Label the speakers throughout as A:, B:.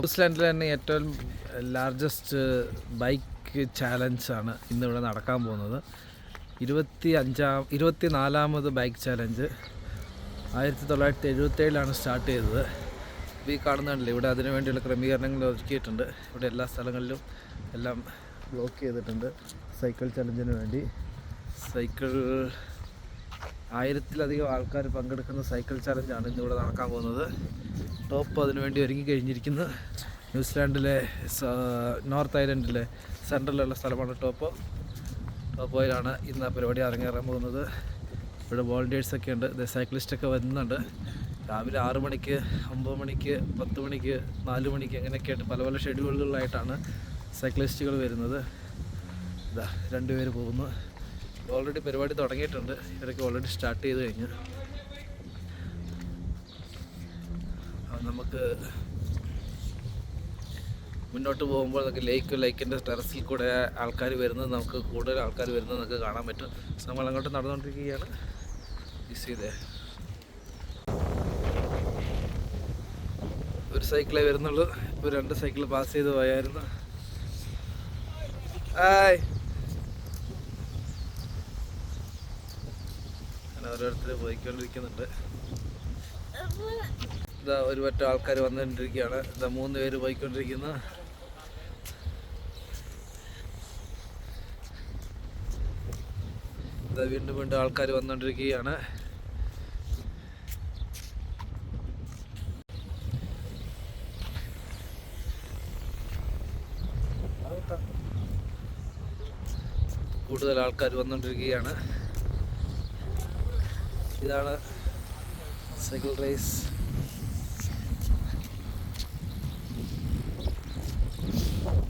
A: ന്യൂസിലാൻഡിലെ തന്നെ ഏറ്റവും largest bike ചാലഞ്ചാണ് ഇന്നിവിടെ നടക്കാൻ പോകുന്നത്. 24ാമത് ബൈക്ക് ചാലഞ്ച് 1977 സ്റ്റാർട്ട് ചെയ്തത്. ഈ കാണുന്നുണ്ടല്ലോ, ഇവിടെ അതിനു വേണ്ടിയുള്ള ക്രമീകരണങ്ങൾ ഒരുക്കിയിട്ടുണ്ട്. ഇവിടെ എല്ലാ സ്ഥലങ്ങളിലും എല്ലാം ബ്ലോക്ക് ചെയ്തിട്ടുണ്ട് സൈക്കിൾ ചലഞ്ചിന് വേണ്ടി. 1000-ലധികം ആൾക്കാർ പങ്കെടുക്കുന്ന സൈക്കിൾ ചലഞ്ചാണ് ഇന്നിവിടെ നടക്കാൻ പോകുന്നത്. ടോപ്പ് അതിനുവേണ്ടി ഒരുങ്ങി കഴിഞ്ഞിരിക്കുന്നു. ന്യൂസിലാൻഡിലെ നോർത്ത് ഐലൻഡിലെ സെൻട്രലിലുള്ള സ്ഥലമാണ് ടോപ്പ് ഓയിലാണ് ഇന്ന് ആ പരിപാടി അരങ്ങേറാൻ പോകുന്നത്. ഇവിടെ വോളണ്ടിയേഴ്സൊക്കെ ഉണ്ട്, സൈക്ലിസ്റ്റൊക്കെ വരുന്നുണ്ട്. രാവിലെ 6 മണിക്ക്, 9 മണിക്ക്, 10 മണിക്ക്, 4 മണിക്ക് അങ്ങനെയൊക്കെ ആയിട്ട് പല പല ഷെഡ്യൂളുകളിലായിട്ടാണ് സൈക്ലിസ്റ്റുകൾ വരുന്നത്. ഇതാ 2 പേര് പോകുന്നു. ഓൾറെഡി പരിപാടി തുടങ്ങിയിട്ടുണ്ട്. ഇവരൊക്കെ ഓൾറെഡി സ്റ്റാർട്ട് ചെയ്ത് കഴിഞ്ഞു. നമുക്ക് മുന്നോട്ട് പോകുമ്പോൾ നമുക്ക് ലേക്കിൻ്റെ ടെറസിൽ കൂടെ ആൾക്കാർ വരുന്നത്, നമുക്ക് കൂടുതൽ ആൾക്കാർ വരുന്നത് നമുക്ക് കാണാൻ പറ്റും. നമ്മൾ അങ്ങോട്ട് നടന്നുകൊണ്ടിരിക്കുകയാണ്. ഇതേ ഒരു സൈക്കിളേ വരുന്നുള്ളൂ. ഇപ്പോൾ 2 സൈക്കിൾ പാസ് ചെയ്ത് പോയായിരുന്നു. ഓരോരുത്തർ പോയിക്കൊണ്ടിരിക്കുന്നുണ്ട്. ഇതാ ഒരു പറ്റം ആൾക്കാർ വന്നുകൊണ്ടിരിക്കുകയാണ്. ഇതാ 3 പേര് പോയിക്കൊണ്ടിരിക്കുന്നു. ഇതാ വീണ്ടും ആൾക്കാർ വന്നുകൊണ്ടിരിക്കുകയാണ്. കൂടുതൽ ആൾക്കാർ വന്നുകൊണ്ടിരിക്കുകയാണ്. ഇതാണ് സൈക്കിൾ റേസ്.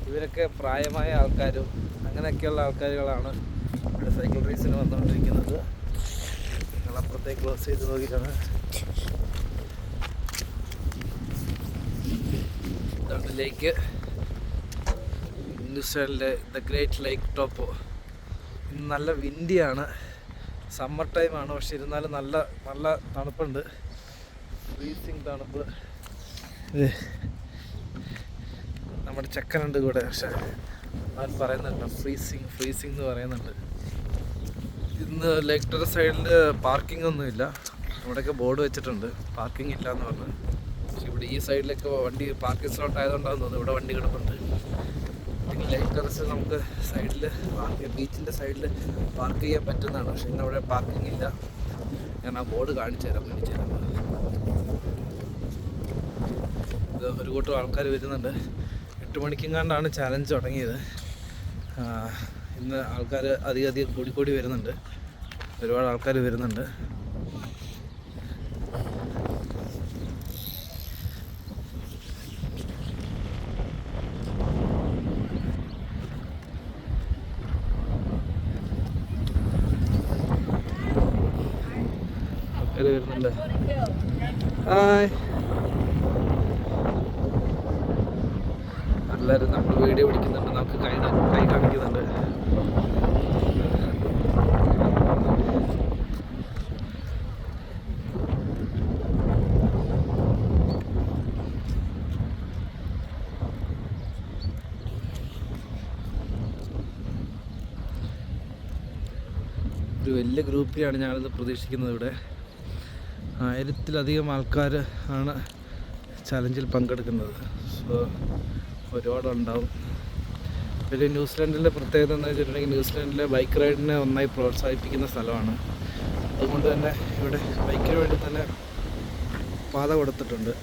A: ഇവരൊക്കെ പ്രായമായ ആൾക്കാരും അങ്ങനെയൊക്കെയുള്ള ആൾക്കാരുകളാണ് ഇവിടെ സൈക്കിൾ റേസിന് വന്നുകൊണ്ടിരിക്കുന്നത്. ഞങ്ങളപ്പുറത്തേക്ക് ക്ലോസ് ചെയ്ത് നോക്കിയിട്ടാണ്. ഇതാണ് ലേക്ക്, ന്യൂസിലാൻഡിലെ ദ ഗ്രേറ്റ് ലേക്ക് ടോപ്പ്. ഇന്ന് നല്ല വിൻഡിയാണ്, സമ്മർ ടൈമാണ്. പക്ഷെ ഇരുന്നാലും നല്ല നല്ല തണുപ്പുണ്ട്, ഫ്രീസിങ് തണുപ്പ്. നമ്മുടെ ചെക്കനുണ്ട് കൂടെ, പക്ഷെ അവൻ പറയുന്നുണ്ട് ഫ്രീസിങ് എന്ന് പറയുന്നുണ്ട്. ഇന്ന് ലേക്ക് ടെറസ് സൈഡിൽ പാർക്കിംഗ് ഒന്നുമില്ല. ഇവിടെയൊക്കെ ബോർഡ് വെച്ചിട്ടുണ്ട് പാർക്കിംഗ് ഇല്ല എന്ന് പറഞ്ഞ്. പക്ഷെ ഇവിടെ ഈ സൈഡിലൊക്കെ വണ്ടി പാർക്കിംഗ് സ്ലോട്ട് ആയതുകൊണ്ടാണെന്ന് തോന്നുന്നു ഇവിടെ വണ്ടി കിടപ്പുണ്ട്. ലേക്ക് ടെറസ് നമുക്ക് സൈഡിൽ ബീച്ചിൻ്റെ സൈഡിൽ പാർക്ക് ചെയ്യാൻ പറ്റുന്നതാണ്. പക്ഷെ ഇന്നവിടെ പാർക്കിംഗ് ഇല്ല. ഞാൻ ആ ബോർഡ് കാണിച്ചു തരാം. ഇത് ഒരു കൂട്ടം ആൾക്കാർ വരുന്നുണ്ട്. 8 മണിക്കെങ്ങാണ്ടാണ് ചാലഞ്ച് തുടങ്ങിയത്. ഇന്ന് ആൾക്കാർ അധികം കൂടി വരുന്നുണ്ട്. ഒരുപാട് ആൾക്കാർ വരുന്നുണ്ട്. വരുന്നുണ്ട്. എല്ലാവരും നമ്മൾ വീഡിയോ പിടിക്കുന്നുണ്ട്, നമുക്ക് കൈ കാണിക്കുന്നുണ്ട്. ഒരു വലിയ ഗ്രൂപ്പിലാണ് ഞാനിത് പ്രതീക്ഷിക്കുന്നത്. ഇവിടെ 1000-ലധികം ആൾക്കാർ ആണ് ചലഞ്ചിൽ പങ്കെടുക്കുന്നത്. സോ ഒരുപാടുണ്ടാവും. പിന്നെ ന്യൂസിലാൻഡിൻ്റെ പ്രത്യേകത എന്ന് വെച്ചിട്ടുണ്ടെങ്കിൽ ന്യൂസിലാൻഡിലെ ബൈക്ക് റൈഡിനെ ഒന്നായി പ്രോത്സാഹിപ്പിക്കുന്ന സ്ഥലമാണ്. അതുകൊണ്ട് തന്നെ ഇവിടെ ബൈക്കിന് വേണ്ടി തന്നെ പാത കൊടുത്തിട്ടുണ്ട്.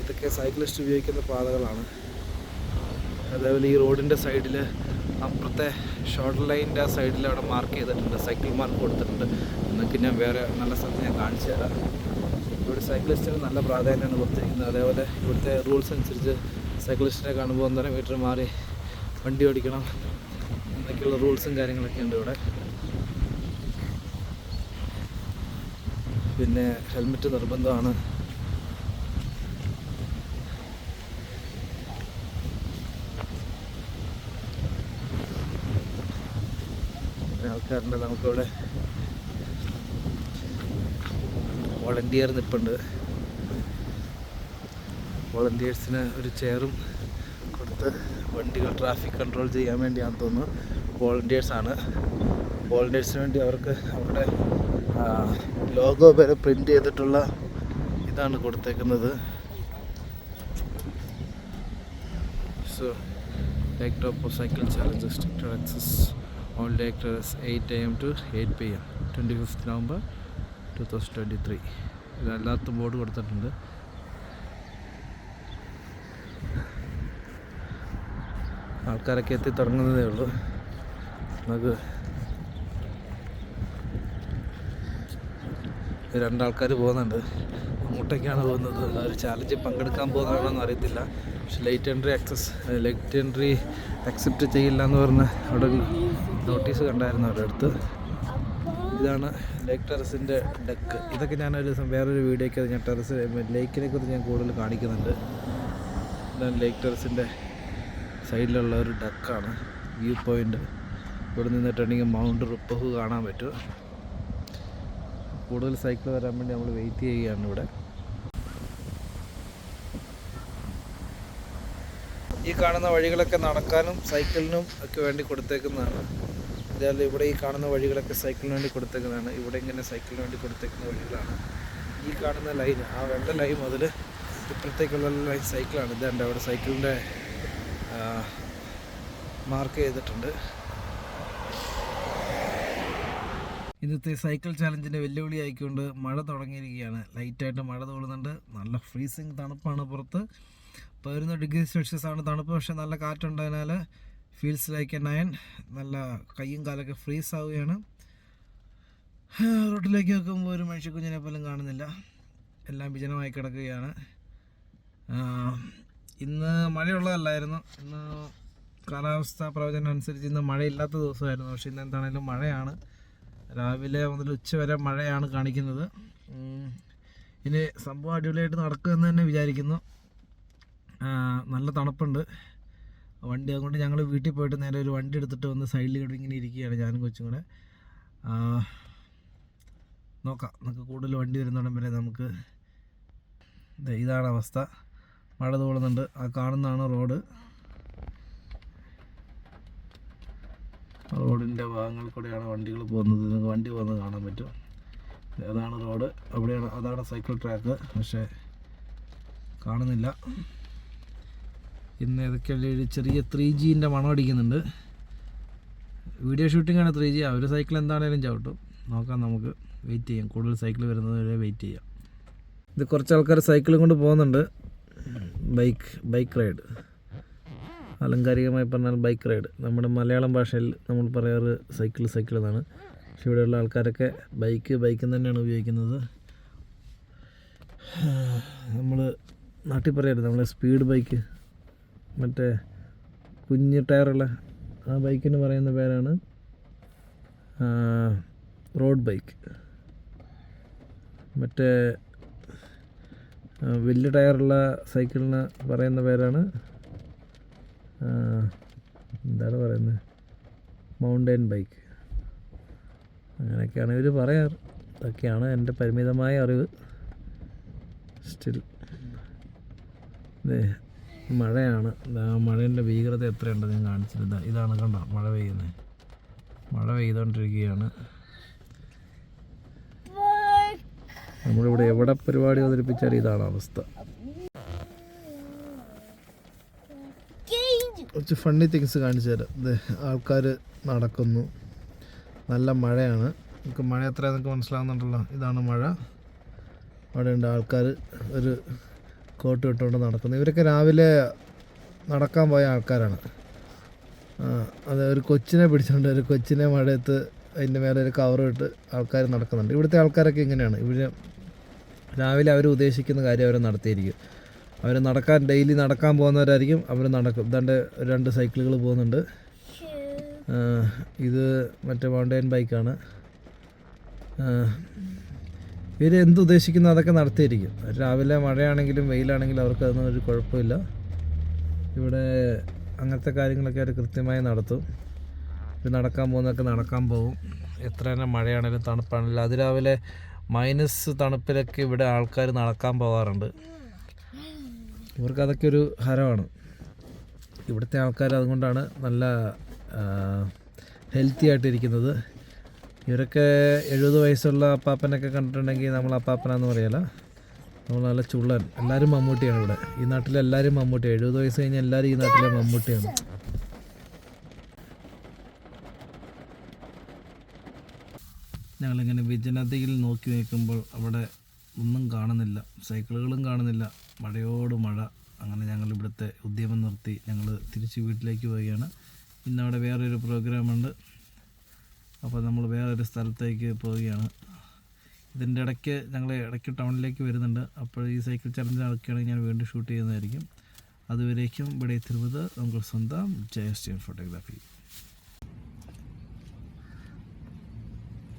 A: ഇതൊക്കെ സൈക്ലിസ്റ്റ് ഉപയോഗിക്കുന്ന പാതകളാണ്. അതേപോലെ ഈ റോഡിൻ്റെ സൈഡിൽ അപ്പുറത്തെ ഷോർട്ട് ലൈനിൻ്റെ ആ സൈഡിൽ അവിടെ മാർക്ക് ചെയ്തിട്ടുണ്ട്, സൈക്കിൾ മാർക്ക് കൊടുത്തിട്ടുണ്ട്. എന്നൊക്കെ ഞാൻ വേറെ നല്ല സ്ഥലത്ത് ഞാൻ കാണിച്ചു തരാം. ഇവിടെ സൈക്ലിസ്റ്റിന് നല്ല പ്രാധാന്യമാണ് കൊടുത്തിരിക്കുന്നത്. അതേപോലെ ഇവിടുത്തെ റൂൾസ് അനുസരിച്ച് സൈക്ലിസ്റ്റിനെ കാണുമ്പോൾ 1.5 മീറ്റർ മാറി വണ്ടി ഓടിക്കണം എന്നൊക്കെയുള്ള റൂൾസും കാര്യങ്ങളൊക്കെ ഉണ്ട് ഇവിടെ. പിന്നെ ഹെൽമെറ്റ് നിർബന്ധമാണ്. ആൾക്കാരുണ്ട്. നമുക്കിവിടെ വോളണ്ടിയർ നിൽപ്പുണ്ട്. വോളണ്ടിയേഴ്സിന് ഒരു ചെയറും കൊടുത്ത് വണ്ടികൾ ട്രാഫിക് കൺട്രോൾ ചെയ്യാൻ വേണ്ടിയാണെന്ന് തോന്നുന്നു. വോളണ്ടിയേഴ്സാണ്. വോളണ്ടിയേഴ്സിന് വേണ്ടി അവർക്ക് അവരുടെ ലോഗോ വരെ പ്രിൻ്റ് ചെയ്തിട്ടുള്ള ഇതാണ് കൊടുത്തേക്കുന്നത്. So backdrop of cycle challenge restricted access all day actors 8 AM to 8 PM 25th November 2023. ഇതെല്ലാത്തും board കൊടുത്തിട്ടുണ്ട്. ആൾക്കാരൊക്കെ എത്തി തുടങ്ങുന്നതേ ഉള്ളൂ. നമുക്ക് രണ്ടാൾക്കാർ പോകുന്നുണ്ട്. അങ്ങോട്ടേക്കാണ് പോകുന്നത്. ഒരു ചാലഞ്ച് പങ്കെടുക്കാൻ പോകുന്നതാണെന്ന് അറിയത്തില്ല. പക്ഷെ ലൈറ്റ് എൻട്രി അക്സെപ്റ്റ് ചെയ്യില്ല എന്ന് പറഞ്ഞ് അവിടെ ഒരു നോട്ടീസ് കണ്ടായിരുന്നു അവരുടെ അടുത്ത്. ഇതാണ് ലേക്ക് ടെറസിൻ്റെ ഡെക്ക്. ഇതൊക്കെ ഞാനൊരു വേറൊരു വീഡിയോയ്ക്ക് ഞാൻ ലേക്കിനെ കുറിച്ച് ഞാൻ കൂടുതൽ കാണിക്കുന്നുണ്ട്. ഇതാണ് ലേക്ക് ടെറസിൻ്റെ സൈഡിലുള്ള ഒരു ഡെക്കാണ്. View point. ഇവിടെ നിന്നിട്ടുണ്ടെങ്കിൽ മൗണ്ട് റുപ്പഹു കാണാൻ പറ്റും. കൂടുതൽ സൈക്കിൾ വരാൻ വേണ്ടി നമ്മൾ വെയിറ്റ് ചെയ്യുകയാണ് ഇവിടെ. ഈ കാണുന്ന വഴികളൊക്കെ നടക്കാനും സൈക്കിളിനും ഒക്കെ വേണ്ടി കൊടുത്തേക്കുന്നതാണ്. ഇതായാലും ഇവിടെ ഈ കാണുന്ന വഴികളൊക്കെ സൈക്കിളിന് വേണ്ടി കൊടുത്തേക്കുന്നതാണ്. ഇവിടെ ഇങ്ങനെ സൈക്കിളിന് വേണ്ടി കൊടുത്തേക്കുന്ന വഴികളാണ്. ഈ കാണുന്ന ലൈൻ, ആ വെള്ള ലൈൻ മുതൽ ഇപ്പുറത്തേക്കുള്ള ലൈൻ സൈക്കിളാണ്. ഇതുണ്ട് അവിടെ സൈക്കിളിൻ്റെ മാർക്ക് ചെയ്തിട്ടുണ്ട്. ഇന്നത്തെ സൈക്കിൾ ചാലഞ്ചിൻ്റെ വെല്ലുവിളി ആയിക്കൊണ്ട് മഴ തുടങ്ങിയിരിക്കുകയാണ്. ലൈറ്റായിട്ട് മഴ തോന്നുന്നുണ്ട്. നല്ല ഫ്രീസിങ് തണുപ്പാണ് പുറത്ത്. 11 ഡിഗ്രി സെൽഷ്യസ് ആണ് തണുപ്പ്. പക്ഷെ നല്ല കാറ്റുണ്ടതിനാൽ ഫീൽസ് ലൈക്ക് എ 9. നല്ല കയ്യും കാലൊക്കെ ഫ്രീസ് ആവുകയാണ്. റോട്ടിലേക്ക് നോക്കുമ്പോൾ ഒരു മനുഷ്യക്കുഞ്ഞിനെ പോലും കാണുന്നില്ല. എല്ലാം വിജനമായി കിടക്കുകയാണ്. ഇന്ന് മഴയുള്ളതല്ലായിരുന്നു. ഇന്ന് കാലാവസ്ഥാ പ്രവചനം അനുസരിച്ച് ഇന്ന് മഴയില്ലാത്ത ദിവസമായിരുന്നു. പക്ഷേ ഇന്ന് എന്താണെങ്കിലും മഴയാണ്. രാവിലെ മുതൽ ഉച്ച വരെ മഴയാണ് കാണിക്കുന്നത്. ഇനി സംഭവം അടിപൊളിയായിട്ട് നടക്കുമെന്ന് തന്നെ വിചാരിക്കുന്നു. നല്ല തണുപ്പുണ്ട്. വണ്ടി അതുകൊണ്ട് ഞങ്ങൾ വീട്ടിൽ പോയിട്ട് നേരെ ഒരു വണ്ടി എടുത്തിട്ട് വന്ന് സൈഡിൽ ഇങ്ങനെ ഇരിക്കുകയാണ് ഞാനും കൊച്ചും കൂടെ. നോക്കാം, നമുക്ക് കൂടുതൽ വണ്ടി വരുന്നിടം വരെ നമുക്ക്. ഇതാണ് അവസ്ഥ. മഴ തോളുന്നുണ്ട്. ആ കാണുന്നതാണ് റോഡ്. റോഡിൻ്റെ ഭാഗങ്ങളിൽ കൂടെയാണ് വണ്ടികൾ പോകുന്നത്. നിങ്ങൾക്ക് വണ്ടി പോകുന്നത് കാണാൻ പറ്റും. അതാണ് റോഡ്. അതാണ് സൈക്കിൾ ട്രാക്ക്. പക്ഷേ കാണുന്നില്ല. ഇന്ന് ഏതൊക്കെയുള്ള ഒരു ചെറിയ 3Gൻ്റെ മണം അടിക്കുന്നുണ്ട്. Video ഷൂട്ടിങ്ങാണ് 3G. അവർ സൈക്കിൾ എന്താണേലും ചവിട്ടും. നോക്കാം, നമുക്ക് വെയിറ്റ് ചെയ്യാം. കൂടുതൽ സൈക്കിൾ വരുന്നത് വരെ വെയിറ്റ് ചെയ്യാം. ഇത് കുറച്ച് ആൾക്കാർ സൈക്കിളും കൊണ്ട് പോകുന്നുണ്ട്. Bike ride. ആലങ്കാരികമായി പറഞ്ഞാൽ ബൈക്ക് റൈഡ്. നമ്മുടെ മലയാളം ഭാഷയിൽ നമ്മൾ പറയാറ് സൈക്കിൾ എന്നാണ്. പക്ഷെ ഇവിടെയുള്ള ആൾക്കാരൊക്കെ ബൈക്ക് തന്നെയാണ് ഉപയോഗിക്കുന്നത്. നമ്മൾ നാട്ടിൽ പറയരുത്, നമ്മൾ സ്പീഡ് ബൈക്ക്, മറ്റേ കുഞ്ഞ് ടയറുള്ള ആ ബൈക്കിന് പറയുന്ന പേരാണ് റോഡ് ബൈക്ക്. മറ്റേ വലിയ ടയറുള്ള സൈക്കിളിന് പറയുന്ന പേരാണ് എന്താണ് പറയുന്നത്, മൗണ്ടൻ ബൈക്ക്. അങ്ങനെയൊക്കെയാണ് ഇവർ പറയാറ്. ഇതൊക്കെയാണ് എൻ്റെ പരിമിതമായ അറിവ്. സ്റ്റിൽ മഴയാണ്. മഴേൻ്റെ ഭീകരത എത്രയുണ്ടെന്ന് ഞാൻ കാണിച്ചില്ല. ഇതാണ് കണ്ടോ മഴ പെയ്യുന്നത്. മഴ പെയ്തുകൊണ്ടിരിക്കുകയാണ്. നമ്മളിവിടെ എവിടെ പരിപാടി അവതരിപ്പിച്ചാലും ഇതാണ് അവസ്ഥ. കുറച്ച് ഫണ്ണി തിങ്സ് കാണിച്ചു തരാം. ആൾക്കാർ നടക്കുന്നു. നല്ല മഴയാണ്. നമുക്ക് മഴ എത്രയാണ് നിങ്ങൾക്ക് മനസ്സിലാകുന്നുണ്ടല്ലോ. ഇതാണ് മഴ. അവിടെ ഉണ്ട് ആൾക്കാർ ഒരു കോട്ട് ഇട്ടുകൊണ്ട് നടക്കുന്നു. ഇവരൊക്കെ രാവിലെ നടക്കാൻ പോയ ആൾക്കാരാണ്. അത് ഒരു കൊച്ചിനെ പിടിച്ചുകൊണ്ട് ഒരു കൊച്ചിനെ മഴയത്ത് അതിൻ്റെ മേലെ ഒരു കവറും ഇട്ട് ആൾക്കാർ നടക്കുന്നുണ്ട്. ഇവിടുത്തെ ആൾക്കാരൊക്കെ ഇങ്ങനെയാണ്. ഇവർ രാവിലെ അവർ ഉദ്ദേശിക്കുന്ന കാര്യം അവർ നടത്തിയിരിക്കും. അവർ ഡെയിലി നടക്കാൻ പോകുന്നവരായിരിക്കും. അവർ നടക്കും. ഇതാണ്ട് 2 സൈക്കിളുകൾ പോകുന്നുണ്ട്. ഇത് മറ്റേ മൗണ്ടൻ ബൈക്കാണ്. ഇവർ എന്തുദ്ദേശിക്കുന്നു അതൊക്കെ നടത്തിയിരിക്കും. രാവിലെ മഴയാണെങ്കിലും വെയിലാണെങ്കിലും അവർക്ക് അതൊന്നും ഒരു കുഴപ്പമില്ല. ഇവിടെ അങ്ങനത്തെ കാര്യങ്ങളൊക്കെ അവർ കൃത്യമായി നടത്തും. ഇത് നടക്കാൻ പോകുന്നതൊക്കെ നടക്കാൻ പോകും. എത്ര തന്നെ മഴയാണെങ്കിലും തണുപ്പാണെങ്കിലും അതിരാവിലെ -തണുപ്പിലൊക്കെ ഇവിടെ ആൾക്കാർ നടക്കാൻ പോകാറുണ്ട്. ഇവർക്ക് അതൊക്കെ ഒരു ഹരമാണ്. ഇവിടുത്തെ ആൾക്കാർ അതുകൊണ്ടാണ് നല്ല ഹെൽത്തി ആയിട്ടിരിക്കുന്നത്. ഇവരൊക്കെ 70 വയസ്സുള്ള അപ്പാപ്പനൊക്കെ കണ്ടിട്ടുണ്ടെങ്കിൽ നമ്മൾ അപ്പാപ്പനാന്ന് പറയല, നമ്മൾ നല്ല ചുള്ളൻ. എല്ലാവരും മമ്മൂട്ടിയാണ് ഇവിടെ. ഈ നാട്ടിലെല്ലാവരും മമ്മൂട്ടിയാണ്. 70 വയസ്സ് കഴിഞ്ഞാൽ എല്ലാവരും ഈ നാട്ടിലെ മമ്മൂട്ടിയാണ്. ഞങ്ങളിങ്ങനെ വിജനതയിൽ നോക്കി നിൽക്കുമ്പോൾ അവിടെ ഒന്നും കാണുന്നില്ല, സൈക്കിളുകളും കാണുന്നില്ല, മഴയോട് മഴ. അങ്ങനെ ഞങ്ങൾ ഇവിടുത്തെ ഉദ്യമം നിർത്തി ഞങ്ങൾ തിരിച്ച് വീട്ടിലേക്ക് പോവുകയാണ്. ഇന്നവിടെ വേറൊരു പ്രോഗ്രാമുണ്ട്, അപ്പോൾ നമ്മൾ വേറൊരു സ്ഥലത്തേക്ക് പോവുകയാണ്. ഇതിൻ്റെ ഇടയ്ക്ക് ഞങ്ങൾ ഇടയ്ക്ക് ടൗണിലേക്ക് വരുന്നുണ്ട്. അപ്പോൾ ഈ സൈക്കിൾ ചലഞ്ച് നടക്കുകയാണെങ്കിൽ ഞാൻ വീണ്ടും ഷൂട്ട് ചെയ്യുന്നതായിരിക്കും. അതുവരേക്കും ഇവിടെ എത്തുന്നത് നമുക്ക് സ്വന്തം ജയസ്റ്റീൻ ഫോട്ടോഗ്രാഫി.